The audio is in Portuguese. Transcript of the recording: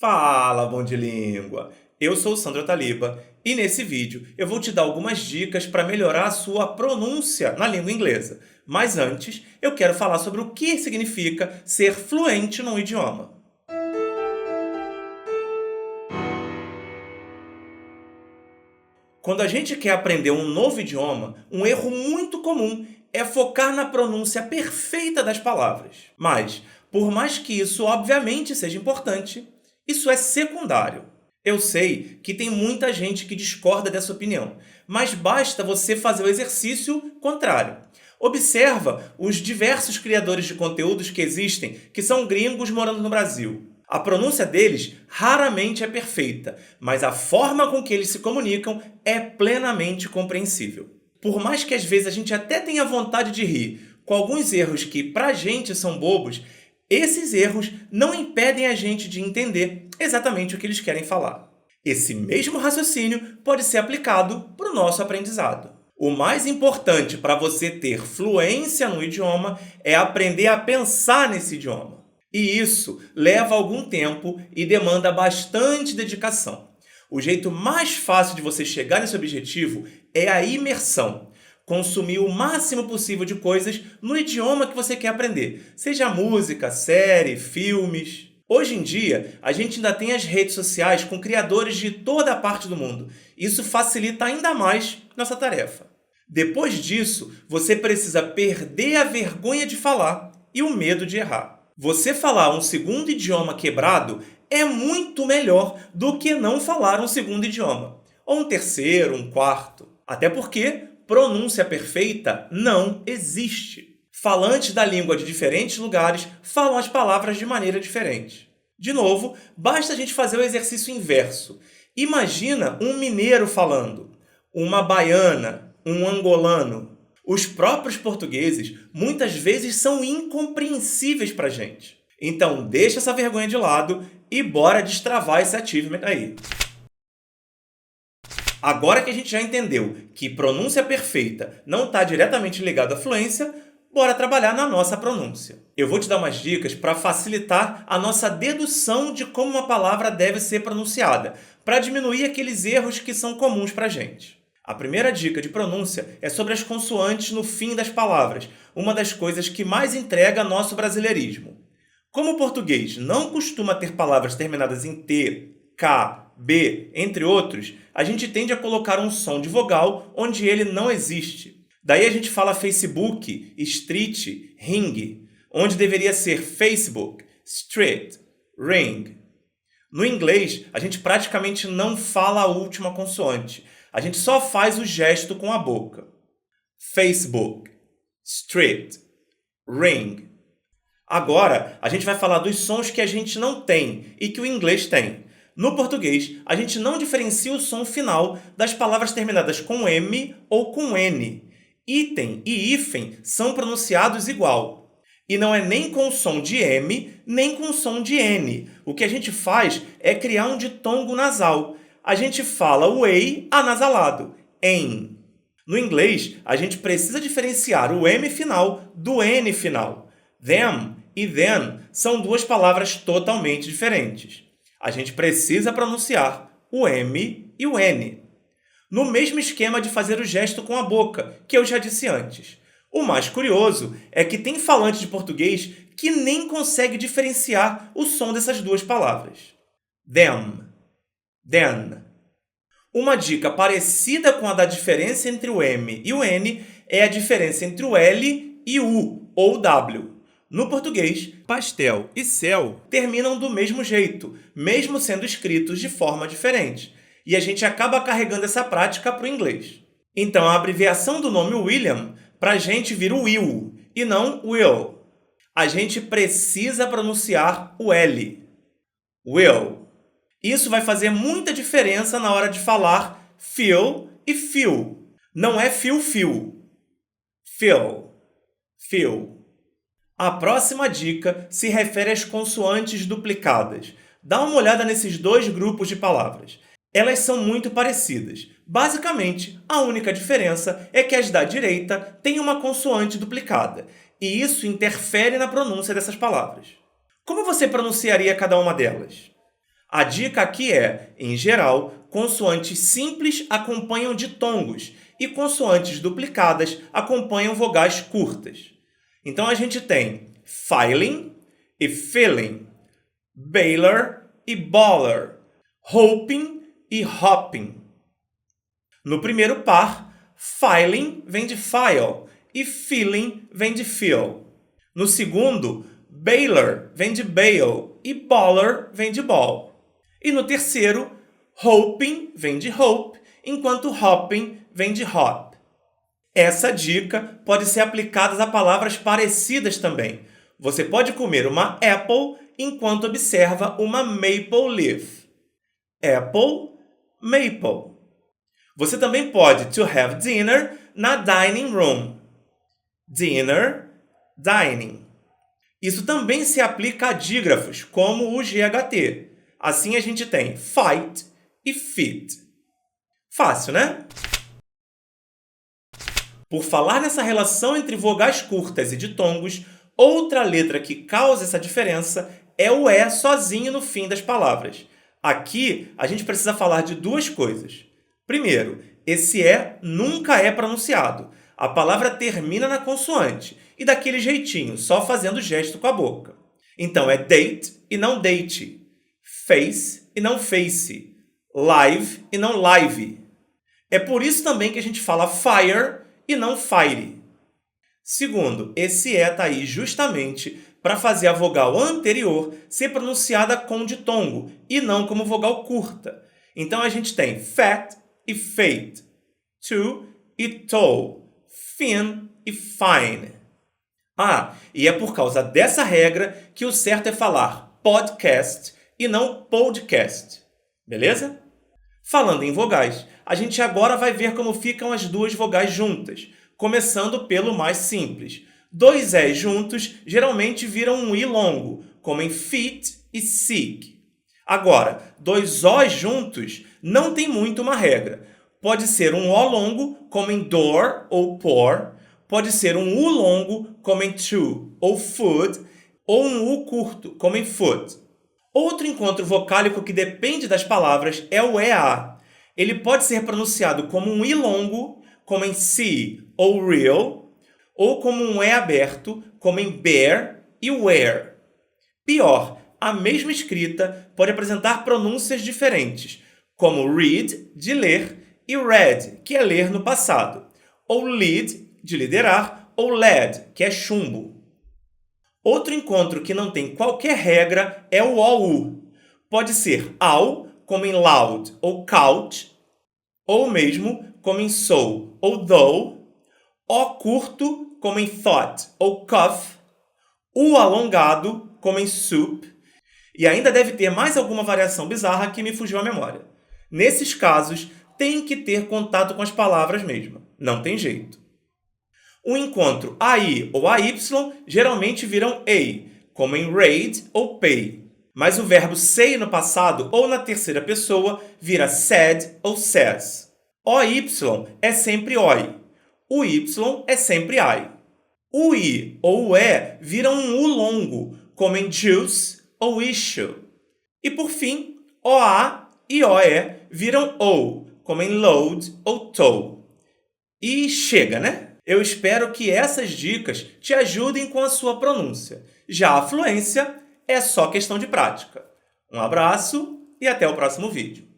Fala, bom de língua! Eu sou o Sandro Taliba e nesse vídeo eu vou te dar algumas dicas para melhorar a sua pronúncia na língua inglesa. Mas antes, eu quero falar sobre o que significa ser fluente num idioma. Quando a gente quer aprender um novo idioma, um erro muito comum é focar na pronúncia perfeita das palavras. Mas, por mais que isso obviamente seja importante, isso é secundário. Eu sei que tem muita gente que discorda dessa opinião, mas basta você fazer o exercício contrário. Observa os diversos criadores de conteúdos que existem, que são gringos morando no Brasil. A pronúncia deles raramente é perfeita, mas a forma com que eles se comunicam é plenamente compreensível. Por mais que às vezes a gente até tenha vontade de rir com alguns erros que pra gente são bobos, esses erros não impedem a gente de entender exatamente o que eles querem falar. Esse mesmo raciocínio pode ser aplicado para o nosso aprendizado. O mais importante para você ter fluência no idioma é aprender a pensar nesse idioma. E isso leva algum tempo e demanda bastante dedicação. O jeito mais fácil de você chegar nesse objetivo é a imersão. Consumir o máximo possível de coisas no idioma que você quer aprender, seja música, série, filmes. Hoje em dia, a gente ainda tem as redes sociais com criadores de toda a parte do mundo. Isso facilita ainda mais nossa tarefa. Depois disso, você precisa perder a vergonha de falar e o medo de errar. Você falar um segundo idioma quebrado é muito melhor do que não falar um segundo idioma, ou um terceiro, um quarto. Até porque pronúncia perfeita não existe. Falantes da língua de diferentes lugares falam as palavras de maneira diferente. De novo, basta a gente fazer o exercício inverso. Imagina um mineiro falando, uma baiana, um angolano. Os próprios portugueses muitas vezes são incompreensíveis para a gente. Então deixa essa vergonha de lado e bora destravar esse achievement aí. Agora que a gente já entendeu que pronúncia perfeita não está diretamente ligada à fluência, bora trabalhar na nossa pronúncia. Eu vou te dar umas dicas para facilitar a nossa dedução de como uma palavra deve ser pronunciada, para diminuir aqueles erros que são comuns para a gente. A primeira dica de pronúncia é sobre as consoantes no fim das palavras, uma das coisas que mais entrega nosso brasileirismo. Como o português não costuma ter palavras terminadas em T, K, B, entre outros, a gente tende a colocar um som de vogal onde ele não existe. Daí a gente fala Facebook, street, ring, onde deveria ser Facebook, street, ring. No inglês, a gente praticamente não fala a última consoante. A gente só faz o gesto com a boca. Facebook, street, ring. Agora, a gente vai falar dos sons que a gente não tem e que o inglês tem. No português, a gente não diferencia o som final das palavras terminadas com M ou com N. Item e hífen são pronunciados igual. E não é nem com o som de M, nem com o som de N. O que a gente faz é criar um ditongo nasal. A gente fala o EI anasalado, em. No inglês, a gente precisa diferenciar o M final do N final. Them e then são duas palavras totalmente diferentes. A gente precisa pronunciar o M e o N. No mesmo esquema de fazer o gesto com a boca, que eu já disse antes. O mais curioso é que tem falante de português que nem consegue diferenciar o som dessas duas palavras. Them, then. Uma dica parecida com a da diferença entre o M e o N é a diferença entre o L e o ou W. No português, pastel e céu terminam do mesmo jeito, mesmo sendo escritos de forma diferente. E a gente acaba carregando essa prática para o inglês. Então, a abreviação do nome William, para a gente vira Will, e não Will. A gente precisa pronunciar o L. Will. Isso vai fazer muita diferença na hora de falar feel e feel. Não é feel. Feel. Feel. A próxima dica se refere às consoantes duplicadas. Dá uma olhada nesses dois grupos de palavras. Elas são muito parecidas. Basicamente, a única diferença é que as da direita têm uma consoante duplicada, e isso interfere na pronúncia dessas palavras. Como você pronunciaria cada uma delas? A dica aqui é, em geral, consoantes simples acompanham ditongos e consoantes duplicadas acompanham vogais curtas. Então a gente tem filing e filling, baler e baller, hoping e hopping. No primeiro par, filing vem de file e filling vem de fill. No segundo, baler vem de bail e baller vem de ball. E no terceiro, hoping vem de hope, enquanto hopping vem de hop. Essa dica pode ser aplicada a palavras parecidas também. Você pode comer uma apple enquanto observa uma maple leaf. Apple, maple. Você também pode to have dinner na dining room. Dinner, dining. Isso também se aplica a dígrafos, como o GHT. Assim a gente tem fight e fit. Fácil, né? Por falar nessa relação entre vogais curtas e ditongos, outra letra que causa essa diferença é o E sozinho no fim das palavras. Aqui, a gente precisa falar de duas coisas. Primeiro, esse E nunca é pronunciado. A palavra termina na consoante, e daquele jeitinho, só fazendo gesto com a boca. Então é date e não date, face e não face, live e não live. É por isso também que a gente fala fire e não fire. Segundo, esse E está aí justamente para fazer a vogal anterior ser pronunciada com ditongo e não como vogal curta. Então a gente tem fat e fate, to e toe, fin e fine. Ah, e é por causa dessa regra que o certo é falar podcast e não podcast. Beleza? Falando em vogais, a gente agora vai ver como ficam as duas vogais juntas, começando pelo mais simples. Dois Es juntos geralmente viram um I longo, como em feet e seek. Agora, dois Os juntos não tem muito uma regra. Pode ser um O longo, como em door ou pour. Pode ser um U longo, como em to ou food. Ou um U curto, como em foot. Outro encontro vocálico que depende das palavras é o EA. Ele pode ser pronunciado como um I longo, como em see ou real, ou como um E aberto, como em bear e wear. Pior, a mesma escrita pode apresentar pronúncias diferentes, como read, de ler, e read, que é ler no passado, ou lead, de liderar, ou led, que é chumbo. Outro encontro que não tem qualquer regra é o OU. Pode ser AU, como em loud ou couch, ou mesmo como em so ou though, O curto, como em thought ou cough, U alongado, como em soup, e ainda deve ter mais alguma variação bizarra que me fugiu à memória. Nesses casos, tem que ter contato com as palavras mesmo. Não tem jeito. O encontro AI ou AY geralmente viram A, como em raid ou pay. Mas o verbo say no passado ou na terceira pessoa vira said ou says. OY é sempre OI. O Y é sempre I. O I ou o E viram um U longo, como em juice ou issue. E por fim, OA e OE viram O, como em load ou tow. E chega, né? Eu espero que essas dicas te ajudem com a sua pronúncia. Já a fluência é só questão de prática. Um abraço e até o próximo vídeo.